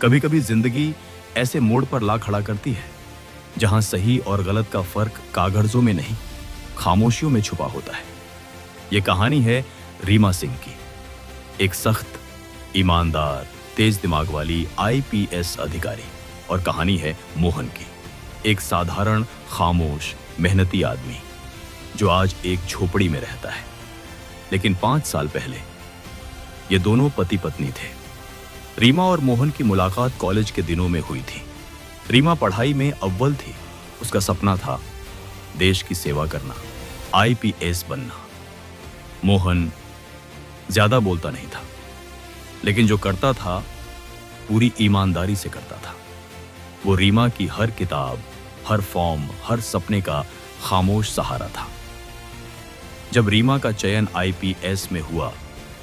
कभी कभी जिंदगी ऐसे मोड़ पर ला खड़ा करती है जहां सही और गलत का फर्क कागजों में नहीं, खामोशियों में छुपा होता है। ये कहानी है रीमा सिंह की, एक सख्त, ईमानदार, तेज दिमाग वाली आईपीएस अधिकारी। और कहानी है मोहन की, एक साधारण, खामोश, मेहनती आदमी जो आज एक झोपड़ी में रहता है। लेकिन 5 साल पहले ये दोनों पति पत्नी थे। रीमा और मोहन की मुलाकात कॉलेज के दिनों में हुई थी। रीमा पढ़ाई में अव्वल थी। उसका सपना था देश की सेवा करना, आईपीएस बनना। मोहन ज्यादा बोलता नहीं था, लेकिन जो करता था पूरी ईमानदारी से करता था। वो रीमा की हर किताब, हर फॉर्म, हर सपने का खामोश सहारा था। जब रीमा का चयन आईपीएस में हुआ,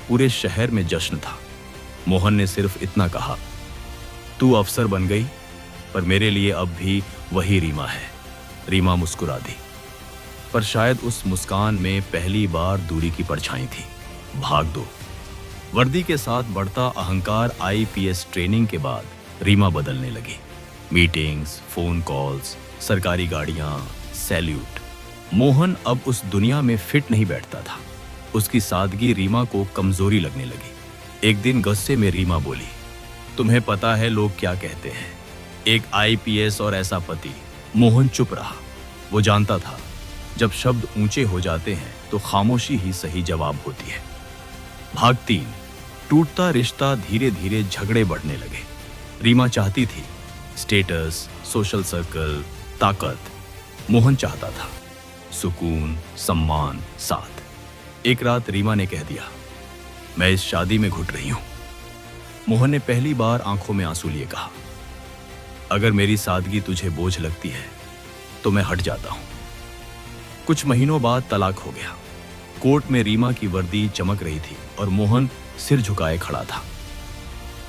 पूरे शहर में जश्न था। मोहन ने सिर्फ इतना कहा, तू अफसर बन गई, पर मेरे लिए अब भी वही रीमा है। रीमा मुस्कुरा दी, पर शायद उस मुस्कान में पहली बार दूरी की परछाई थी। भाग दो। वर्दी के साथ बढ़ता अहंकार आईपीएस ट्रेनिंग के बाद रीमा बदलने लगी। मीटिंग्स, फोन कॉल्स, सरकारी गाड़ियां, सैल्यूट। मोहन अब उस दुनिया में फिट नहीं बैठता था। उसकी सादगी रीमा को कमजोरी लगने लगी। एक दिन गुस्से में रीमा बोली, तुम्हें पता है लोग क्या कहते हैं, एक आईपीएस और ऐसा पति। मोहन चुप रहा। वो जानता था जब शब्द ऊंचे हो जाते हैं तो खामोशी ही सही जवाब होती है। भाग 3। टूटता रिश्ता धीरे धीरे झगड़े बढ़ने लगे। रीमा चाहती थी स्टेटस, सोशल सर्कल, ताकत। मोहन चाहता था सुकून, सम्मान, साथ। एक रात रीमा ने कह दिया, मैं इस शादी में घुट रही हूं। मोहन ने पहली बार आंखों में आंसू लिए कहा, अगर मेरी सादगी तुझे बोझ लगती है तो मैं हट जाता हूं। कुछ महीनों बाद तलाक हो गया। कोर्ट में रीमा की वर्दी चमक रही थी और मोहन सिर झुकाए खड़ा था।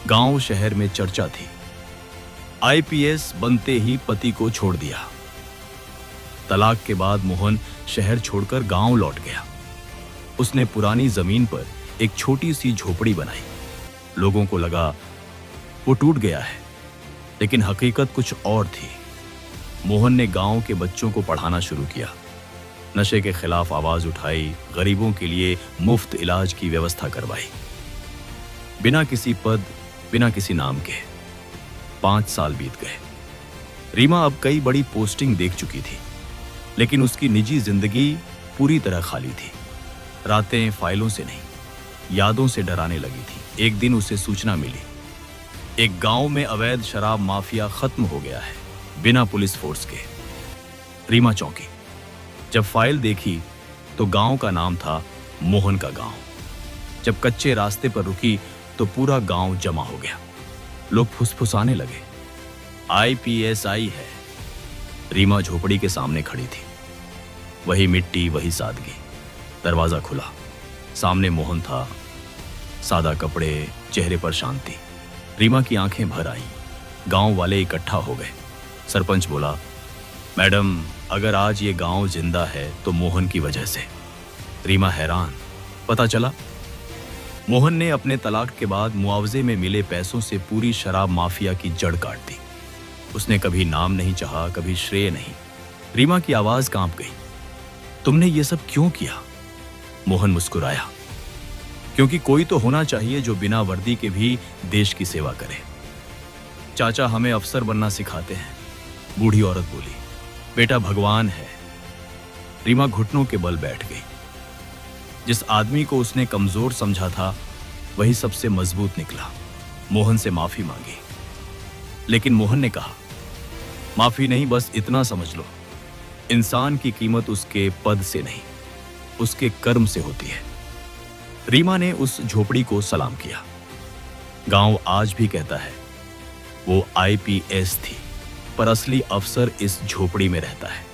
गांव शहर में चर्चा थी, आईपीएस बनते ही पति को छोड़ दिया। तलाक के बाद मोहन शहर छोड़कर गांव लौट गया। उसने पुरानी जमीन पर एक छोटी सी झोपड़ी बनाई। लोगों को लगा वो टूट गया है, लेकिन हकीकत कुछ और थी। मोहन ने गांव के बच्चों को पढ़ाना शुरू किया, नशे के खिलाफ आवाज उठाई, गरीबों के लिए मुफ्त इलाज की व्यवस्था करवाई, बिना किसी पद, बिना किसी नाम के। 5 साल बीत गए। रीमा अब कई बड़ी पोस्टिंग देख चुकी थी, लेकिन उसकी निजी जिंदगी पूरी तरह खाली थी। रातें फाइलों से नहीं, यादों से डराने लगी थी। एक दिन उसे सूचना मिली, एक गांव में अवैध शराब माफिया खत्म हो गया है, बिना पुलिस फोर्स के। रीमा चौंकी। जब फाइल देखी तो गांव का नाम था मोहन का गांव। जब कच्चे रास्ते पर रुकी तो पूरा गांव जमा हो गया। लोग फुसफुसाने लगे, आईपीएस आई है। रीमा झोपड़ी के सामने खड़ी थी। वही मिट्टी, वही सादगी। दरवाजा खुला, सामने मोहन था, सादा कपड़े, चेहरे पर शांति। रीमा की आंखें भर आईं। गांव वाले इकट्ठा हो गए। सरपंच बोला, मैडम, अगर आज ये गांव जिंदा है तो मोहन की वजह से। रीमा हैरान, पता चला? मोहन ने अपने तलाक के बाद मुआवजे में मिले पैसों से पूरी शराब माफिया की जड़ काट दी। उसने कभी नाम नहीं चाहा, कभी श्रेय नहीं। रीमा की आवाज कांप गई, तुमने ये सब क्यों किया? मोहन मुस्कुराया, क्योंकि कोई तो होना चाहिए जो बिना वर्दी के भी देश की सेवा करे। चाचा हमें अफसर बनना सिखाते हैं, बूढ़ी औरत बोली। बेटा भगवान है। रीमा घुटनों के बल बैठ गई। जिस आदमी को उसने कमजोर समझा था वही सबसे मजबूत निकला। मोहन से माफी मांगी, लेकिन मोहन ने कहा, माफी नहीं, बस इतना समझ लो, इंसान की कीमत उसके पद से नहीं, उसके कर्म से होती है। रीमा ने उस झोपड़ी को सलाम किया। गांव आज भी कहता है वो आईपीएस थी, पर असली अफसर इस झोपड़ी में रहता है।